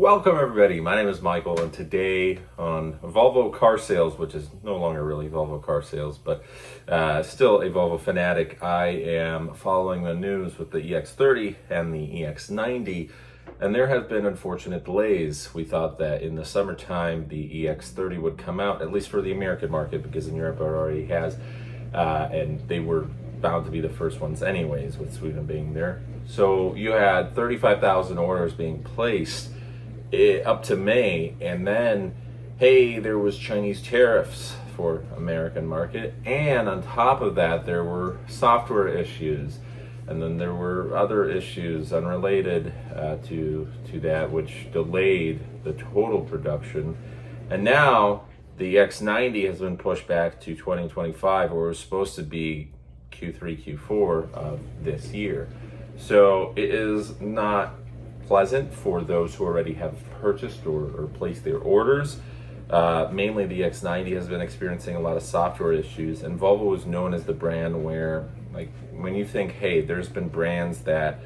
Welcome everybody, my name is Michael, and today on Volvo Car Sales, which is no longer really Volvo Car Sales, but still a Volvo fanatic, I am following the news with the EX30 and the EX90, and there have been unfortunate delays. We thought that in the summertime the EX30 would come out, at least for the American market, because in Europe it already has, and they were bound to be the first ones anyways, with Sweden being there. So you had 35,000 orders being placed up to May, and then hey, there was Chinese tariffs for American market, and on top of that there were software issues, and then there were other issues unrelated to that, which delayed the total production. And now the X90 has been pushed back to 2025, or was supposed to be Q3 Q4 of this year. So it is not pleasant for those who already have purchased or placed their orders. Mainly the X90 has been experiencing a lot of software issues, and Volvo is known as the brand where, like, when you think, hey, there's been brands that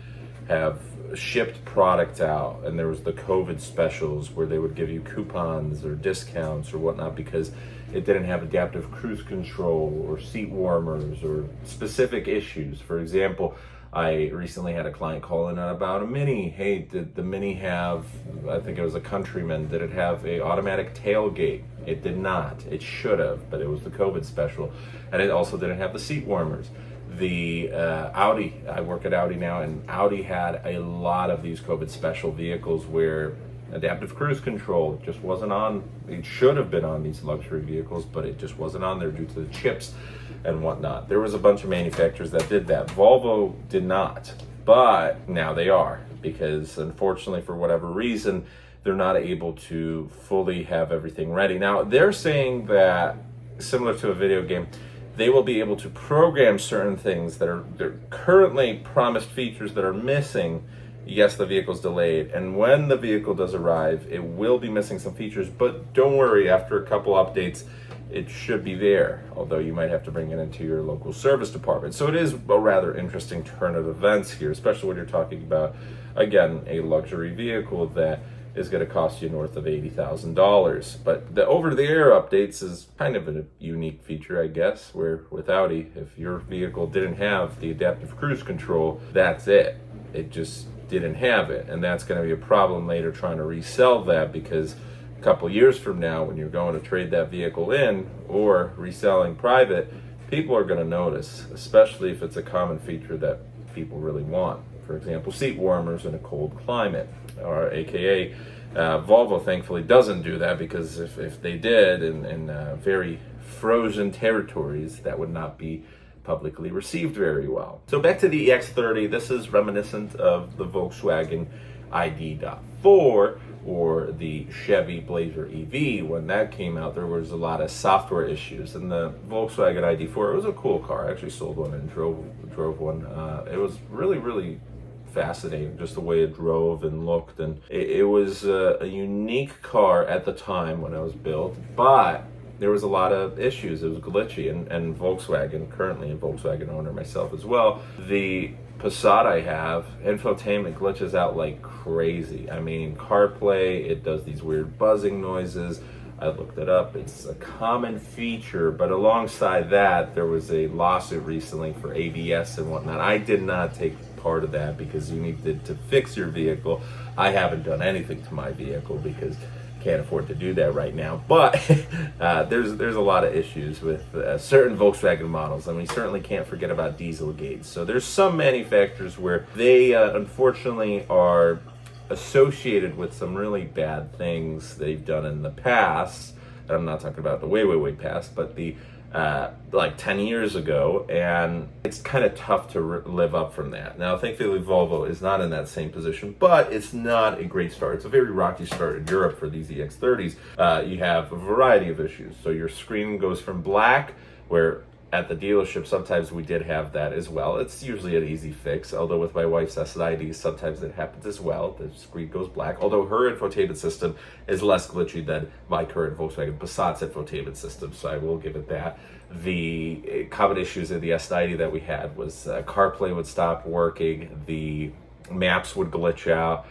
have shipped product out, and there was the COVID specials where they would give you coupons or discounts or whatnot because it didn't have adaptive cruise control or seat warmers or specific issues. For example, I recently had a client call in about a Mini. Hey, did the Mini have, I think it was a Countryman, did it have a automatic tailgate? It did not. It should have, but it was the COVID special. And it also didn't have the seat warmers. The Audi, I work at Audi now, and Audi had a lot of these COVID special vehicles where adaptive cruise control just wasn't on. It should have been on these luxury vehicles, but it just wasn't on there due to the chips and whatnot. There was a bunch of manufacturers that did that. Volvo did not, but now they are, because unfortunately for whatever reason they're not able to fully have everything ready. Now they're saying that, similar to a video game, they will be able to program certain things that are currently promised features that are missing. Yes, the vehicle's delayed, and when the vehicle does arrive, it will be missing some features, but don't worry, after a couple updates, it should be there, although you might have to bring it into your local service department. So it is a rather interesting turn of events here, especially when you're talking about, again, a luxury vehicle that is going to cost you north of $80,000. But the over-the-air updates is kind of a unique feature, I guess, where with Audi, if your vehicle didn't have the adaptive cruise control, that's it. It just didn't have it, and that's going to be a problem later trying to resell that, because a couple years from now, when you're going to trade that vehicle in or reselling private, people are going to notice, especially if it's a common feature that people really want. For example, seat warmers in a cold climate, or AKA Volvo thankfully doesn't do that, because if they did in very frozen territories, that would not be publicly received very well. So back to the EX30, this is reminiscent of the Volkswagen ID.4 or the Chevy Blazer EV. When that came out, there was a lot of software issues, and the Volkswagen ID.4, it was a cool car. I actually sold one and drove one. It was really fascinating, just the way it drove and looked, and it was a unique car at the time when it was built, but there was a lot of issues. It was glitchy, and Volkswagen, currently a Volkswagen owner myself as well, the Passat I have, infotainment glitches out like crazy. I mean, CarPlay, it does these weird buzzing noises. I looked it up. It's a common feature, but alongside that, there was a lawsuit recently for ABS and whatnot. I did not take part of that because you needed to fix your vehicle. I haven't done anything to my vehicle because can't afford to do that right now, but there's a lot of issues with certain Volkswagen models, and we certainly can't forget about Dieselgate. So there's some manufacturers where they unfortunately are associated with some really bad things they've done in the past. And I'm not talking about the way past, but the like 10 years ago, and it's kind of tough to live up from that. Now, thankfully, Volvo is not in that same position, but it's not a great start. It's a very rocky start in Europe for these EX30s. You have a variety of issues. So your screen goes from black, where at the dealership, sometimes we did have that as well. It's usually an easy fix, although with my wife's S90, sometimes it happens as well. The screen goes black, although her infotainment system is less glitchy than my current Volkswagen Passat's infotainment system, so I will give it that. The common issues in the S90 that we had was CarPlay would stop working, the maps would glitch out,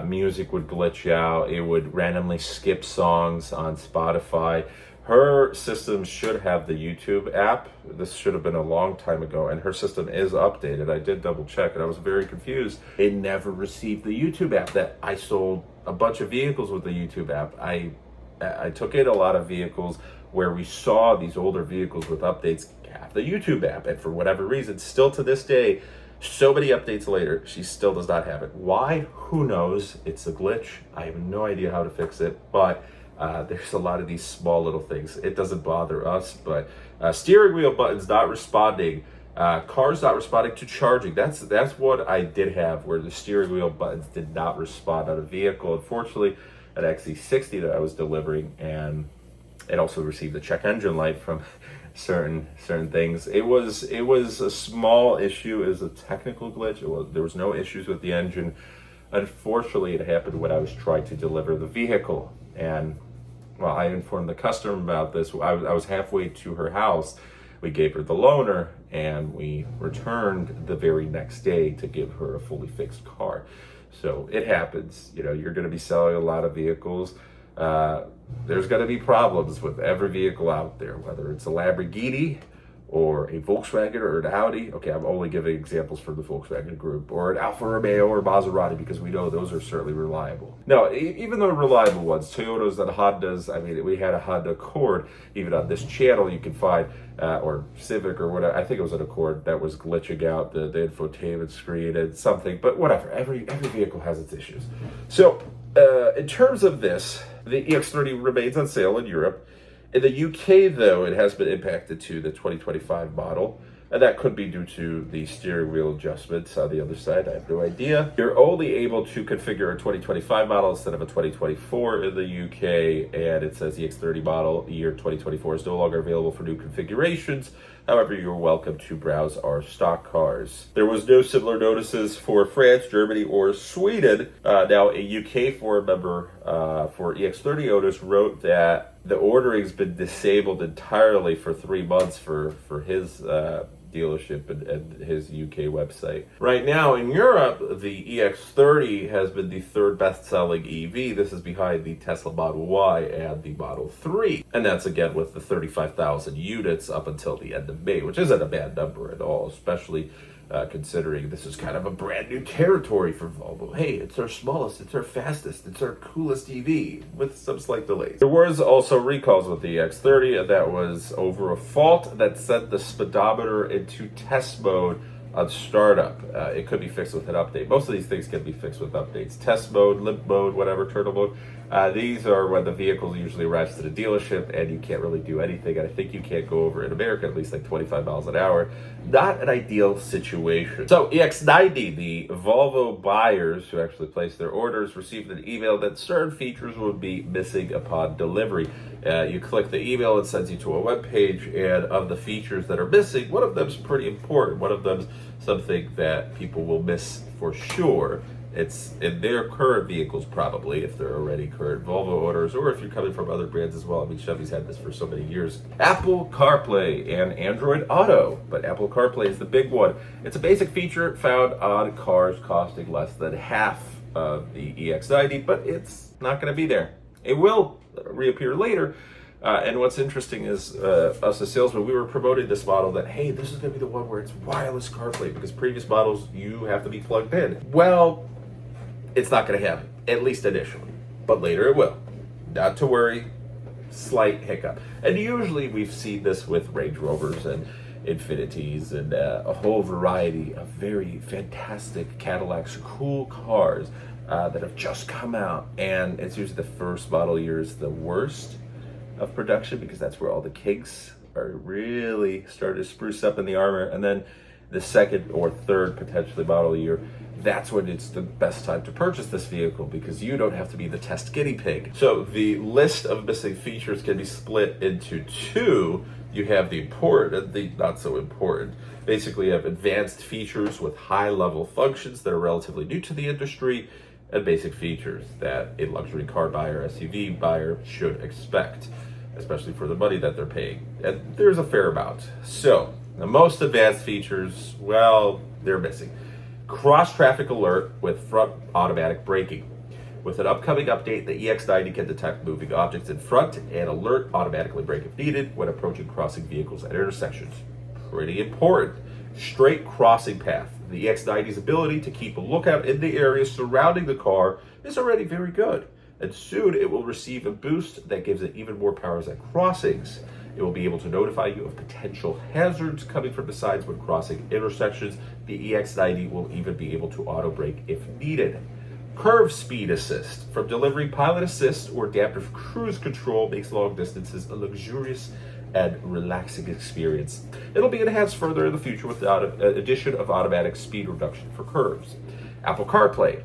Music would glitch out. It would randomly skip songs on Spotify. Her system should have the YouTube app. This should have been a long time ago, and her system is updated. I did double check, and I was very confused. It never received the YouTube app. That I sold a bunch of vehicles with the YouTube app. I took in a lot of vehicles where we saw these older vehicles with updates have the YouTube app, and for whatever reason, still to this day, so many updates later, she still does not have it. Why? Who knows? It's a glitch. I have no idea how to fix it, but there's a lot of these small little things. It doesn't bother us, but steering wheel buttons not responding, cars not responding to charging. That's what I did have, where the steering wheel buttons did not respond on a vehicle. Unfortunately, an XC60 that I was delivering, and it also received a check engine light from certain things. It was a small issue. It was a technical glitch. There was no issues with the engine. Unfortunately, it happened when I was trying to deliver the vehicle, and well, I informed the customer about this. I was halfway to her house. We gave her the loaner, and we returned the very next day to give her a fully fixed car. So it happens. You know, you're going to be selling a lot of vehicles. There's going to be problems with every vehicle out there, whether it's a Lamborghini or a Volkswagen or an Audi. Okay, I'm only giving examples from the Volkswagen group, or an Alfa Romeo or Maserati, because we know those are certainly reliable. No, even though reliable ones, Toyotas and Hondas, I mean, we had a Honda Accord, even on this channel you can find, or Civic or whatever, I think it was an Accord that was glitching out the infotainment screen and something, but whatever, every vehicle has its issues. So, in terms of this, the EX30 remains on sale in Europe. In the UK, though, it has been impacted to the 2025 model, and that could be due to the steering wheel adjustments on the other side. I have no idea. You're only able to configure a 2025 model instead of a 2024 in the UK, and it says the EX30 model year 2024 is no longer available for new configurations. However, you're welcome to browse our stock cars. There was no similar notices for France, Germany, or Sweden. Now, a UK forum member for EX30 owners wrote that the ordering's been disabled entirely for 3 months for his dealership and his UK website. Right now in Europe, the EX30 has been the third best-selling EV. This is behind the Tesla Model Y and the Model 3. And that's again with the 35,000 units up until the end of May, which isn't a bad number at all, especially considering this is kind of a brand new territory for Volvo. Hey, it's our smallest, it's our fastest, it's our coolest EV, with some slight delays. There was also recalls with the EX30, and that was over a fault that sent the speedometer into test mode on startup. It could be fixed with an update. Most of these things can be fixed with updates. Test mode, limp mode, whatever, turtle mode. These are when the vehicle usually arrives to the dealership and you can't really do anything. And I think you can't go over, in America, at least like 25 miles an hour. Not an ideal situation. So EX90, the Volvo buyers who actually placed their orders received an email that certain features would be missing upon delivery. You click the email, it sends you to a web page, and of the features that are missing, one of them is pretty important. One of them's something that people will miss for sure. It's in their current vehicles, probably, if they're already current Volvo owners, or if you're coming from other brands as well. I mean, Chevy's had this for so many years. Apple CarPlay and Android Auto, but Apple CarPlay is the big one. It's a basic feature found on cars costing less than half of the EX90, but it's not going to be there. It will reappear later. And what's interesting is, us as salesmen, we were promoting this model that, hey, this is going to be the one where it's wireless CarPlay, because previous models, you have to be plugged in. Well, it's not going to happen, at least initially, but later it will. Not to worry, slight hiccup. And usually we've seen this with Range Rovers and Infinities and a whole variety of very fantastic Cadillacs, cool cars that have just come out. And it's usually the first model year is the worst of production, because that's where all the kinks are really starting to spruce up in the armor. And then the second or third potentially model year, that's when it's the best time to purchase this vehicle, because you don't have to be the test guinea pig. So the list of missing features can be split into two. You have the important and the not so important. Basically, you have advanced features with high level functions that are relatively new to the industry, and basic features that a luxury car buyer, SUV buyer should expect, especially for the money that they're paying. And there's a fair amount. So the most advanced features, well, they're missing. Cross traffic alert with front automatic braking. With an upcoming update, the EX90 can detect moving objects in front and alert automatically brake if needed when approaching crossing vehicles at intersections. Pretty important. Straight crossing path. The EX90's ability to keep a lookout in the area surrounding the car is already very good, and soon it will receive a boost that gives it even more powers at crossings. It will be able to notify you of potential hazards coming from the sides when crossing intersections. The EX90 will even be able to auto brake if needed. Curve speed assist. From delivery, pilot assist or adaptive cruise control makes long distances a luxurious and relaxing experience. It'll be enhanced further in the future with the addition of automatic speed reduction for curves. Apple CarPlay.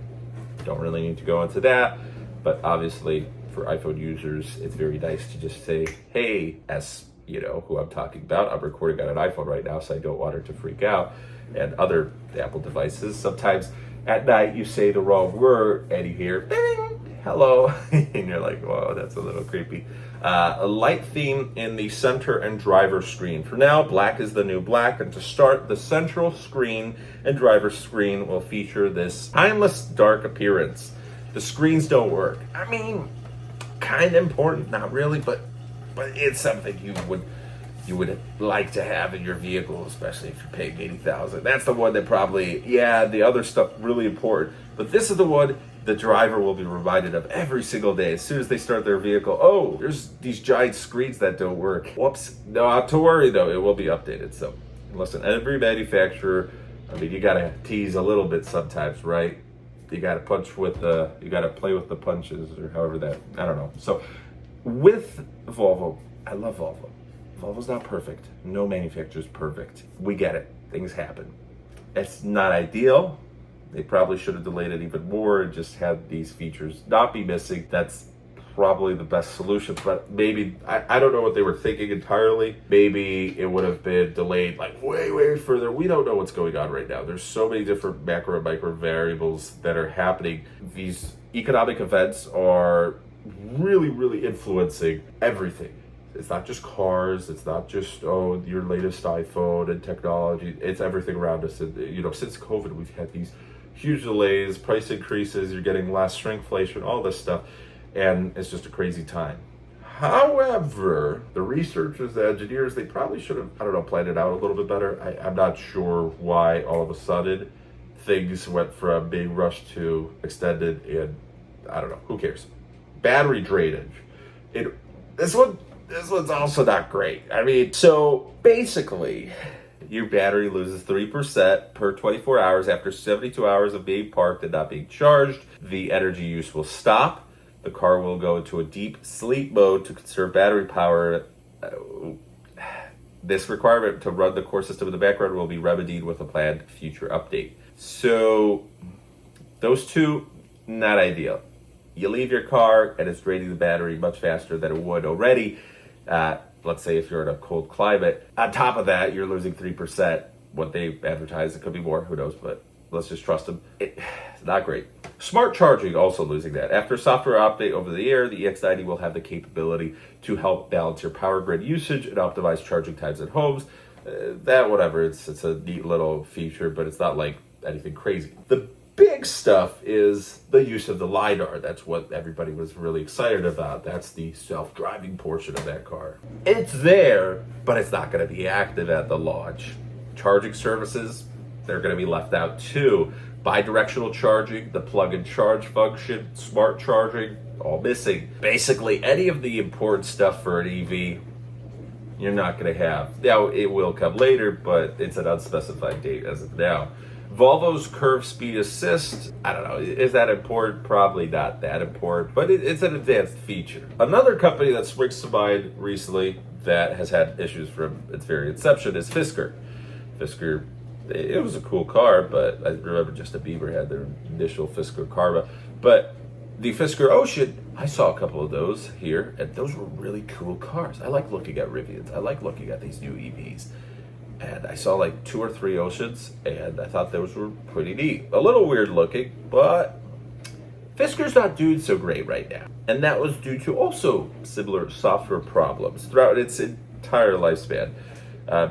Don't really need to go into that, but obviously for iPhone users, it's very nice to just say, hey, as you know who I'm talking about. I'm recording on an iPhone right now, so I don't want her to freak out. And other Apple devices, sometimes at night you say the wrong word and you hear, ding, hello, and you're like, whoa, that's a little creepy. A light theme in the center and driver screen. For now, black is the new black, and to start, the central screen and driver screen will feature this timeless dark appearance. The screens don't work. I mean, kind of important, not really, but it's something you would like to have in your vehicle, especially if you're paying $80,000. That's the one that probably, the other stuff really important, but this is the one the driver will be reminded of every single day. As soon as they start their vehicle, oh, there's these giant screens that don't work. Whoops. No, not to worry though, it will be updated. So listen, every manufacturer, I mean, you gotta tease a little bit sometimes, right? You gotta you gotta play with the punches, or however that, I don't know. So with Volvo, I love Volvo. Volvo's not perfect. No manufacturer's perfect. We get it. Things happen. It's not ideal. They probably should have delayed it even more and just had these features not be missing. That's probably the best solution, but maybe, I don't know what they were thinking entirely. Maybe it would have been delayed like way further. We don't know what's going on right now. There's so many different macro and micro variables that are happening. These economic events are really influencing everything. It's not just cars. It's not just, your latest iPhone and technology. It's everything around us. And, since COVID, we've had these huge delays, price increases, you're getting less shrinkflation, all this stuff. And it's just a crazy time. However, the researchers, the engineers, they probably should have, planned it out a little bit better. I'm not sure why all of a sudden things went from being rushed to extended, and I don't know, who cares? Battery drainage. This one's also not great. I mean, so basically, your battery loses 3% per 24 hours after 72 hours of being parked and not being charged. The energy use will stop. The car will go into a deep sleep mode to conserve battery power. This requirement to run the core system in the background will be remedied with a planned future update. So those two, not ideal. You leave your car and it's draining the battery much faster than it would already. Let's say if you're in a cold climate. On top of that, you're losing 3%. What they advertise, it could be more, who knows, but let's just trust them. It's not great. Smart charging, also losing that. After a software update over the air, the EX90 will have the capability to help balance your power grid usage and optimize charging times at homes. It's a neat little feature, but it's not like anything crazy. The big stuff is the use of the LiDAR. That's what everybody was really excited about. That's the self-driving portion of that car. It's there, but it's not going to be active at the launch. Charging services, they're going to be left out too. Bidirectional charging, the plug and charge function, smart charging, all missing. Basically, any of the important stuff for an EV, you're not going to have. Now, it will come later, but it's an unspecified date as of now. Volvo's curve speed assist, I don't know, is that important? Probably not that important, but it's an advanced feature. Another company that springs to mind recently that has had issues from its very inception is Fisker. Fisker, it was a cool car, but I remember just a Bieber had their initial Fisker Karma. But the Fisker Ocean, I saw a couple of those here, and those were really cool cars. I like looking at Rivians. I like looking at these new EVs. And I saw like 2 or 3 Oceans, and I thought those were pretty neat. A little weird looking, but Fisker's not doing so great right now. And that was due to also similar software problems throughout its entire lifespan.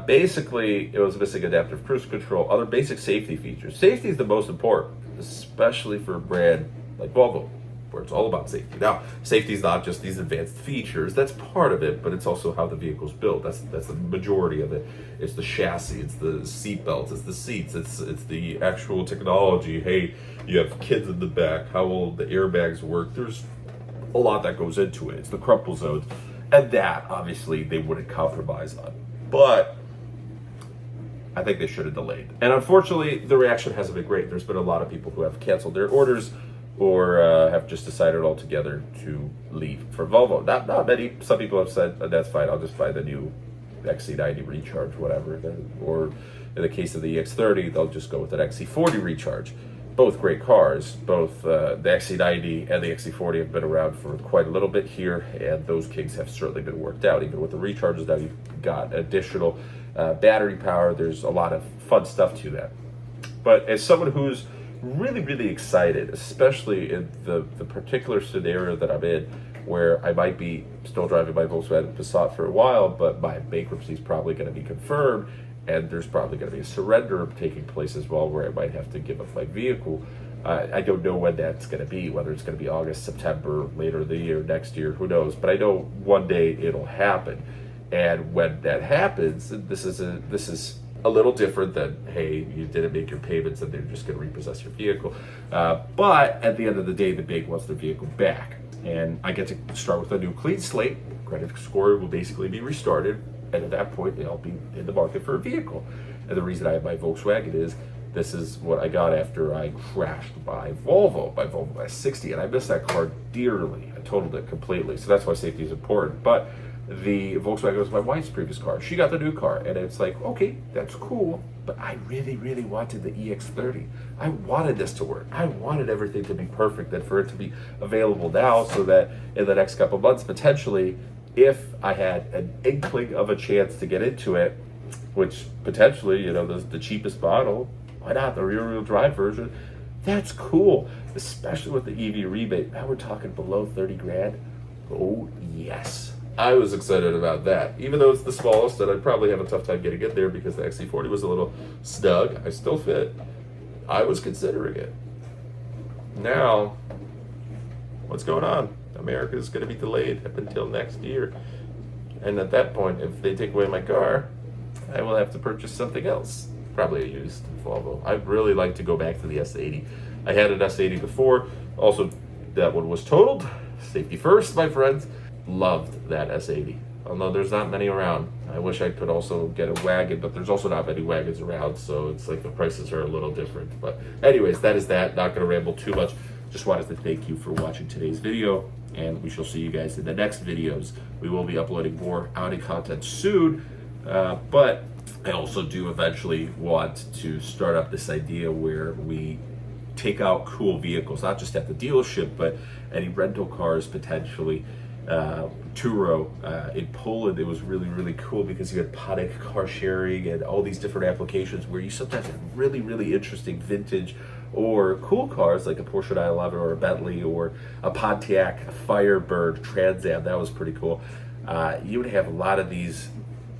Basically, it was missing adaptive cruise control, other basic safety features. Safety is the most important, especially for a brand like Volvo. where it's all about safety. Now, safety is not just these advanced features. That's part of it, but it's also how the vehicle's built. That's the majority of it. It's the chassis, it's the seat belts, it's the seats, it's the actual technology. Hey, you have kids in the back, how will the airbags work? There's a lot that goes into it. It's the crumple zones, and that obviously they wouldn't compromise on. But I think they should have delayed. And unfortunately, the reaction hasn't been great. There's been a lot of people who have canceled their orders or have just decided altogether to leave for Volvo. Not many. Some people have said, that's fine, I'll just buy the new XC90 recharge, whatever. Or in the case of the EX30, they'll just go with an XC40 recharge. Both great cars. Both the XC90 and the XC40 have been around for quite a little bit here, and those kinks have certainly been worked out. Even with the recharges, now you've got additional battery power. There's a lot of fun stuff to that. But as someone who's really, really excited, especially in the particular scenario that I'm in, where I might be still driving my Volkswagen Passat for a while, but my bankruptcy is probably going to be confirmed, and there's probably going to be a surrender taking place as well, where I might have to give up my vehicle. I don't know when that's going to be, whether it's going to be August, September, later in the year, next year, who knows. But I know one day it'll happen. And when that happens, this is a little different than, hey, you didn't make your payments and they're just going to repossess your vehicle. But at the end of the day, the bank wants their vehicle back. And I get to start with a new clean slate. Credit score will basically be restarted. And at that point, I'll be in the market for a vehicle. And the reason I have my Volkswagen is this is what I got after I crashed my Volvo EX30, and I missed that car dearly. I totaled it completely. So that's why safety is important. But the Volkswagen was my wife's previous car. She got the new car, and it's like, okay, that's cool, but I really, really wanted the EX30. I wanted this to work. I wanted everything to be perfect, and for it to be available now, so that in the next couple of months, potentially, if I had an inkling of a chance to get into it, which potentially, the cheapest model, why not the rear-wheel drive version? That's cool, especially with the EV rebate. Now we're talking below 30 grand. Oh, yes. I was excited about that. Even though it's the smallest, and I'd probably have a tough time getting it there because the XC40 was a little snug. I still fit. I was considering it. Now, what's going on? America is going to be delayed up until next year. And at that point, if they take away my car, I will have to purchase something else. Probably a used Volvo. I'd really like to go back to the S80. I had an S80 before. Also, that one was totaled. Safety first, my friends. Loved that S80. Although there's not many around. I wish I could also get a wagon, but there's also not many wagons around, so it's like the prices are a little different. But anyways, that is that. Not going to ramble too much. Just wanted to thank you for watching today's video, and we shall see you guys in the next videos. We will be uploading more Audi content soon, but I also do eventually want to start up this idea where we take out cool vehicles, not just at the dealership, but any rental cars potentially. Turo in Poland, it was really, really cool because you had Panic car sharing and all these different applications where you sometimes had really, really interesting vintage or cool cars like a Porsche 911 or a Bentley or a Pontiac, a Firebird, Trans Am. That was pretty cool. You would have a lot of these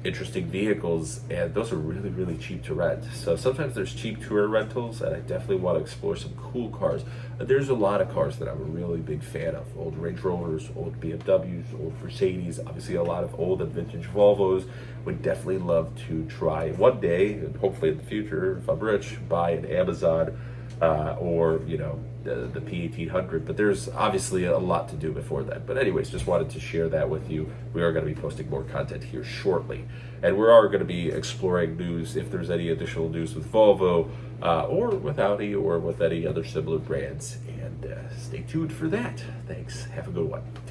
interesting vehicles, and those are really, really cheap to rent. So sometimes there's cheap tour rentals, and I definitely want to explore some cool cars. There's a lot of cars that I'm a really big fan of. Old Range Rovers, old BMWs, old Mercedes, obviously a lot of old and vintage Volvos. Would definitely love to try one day, and hopefully in the future, if I'm rich, buy an Amazon or the P1800, but there's obviously a lot to do before that. But anyways, just wanted to share that with you. We are going to be posting more content here shortly, and we are going to be exploring news, if there's any additional news with Volvo or with Audi or with any other similar brands, and stay tuned for that. Thanks. Have a good one. Take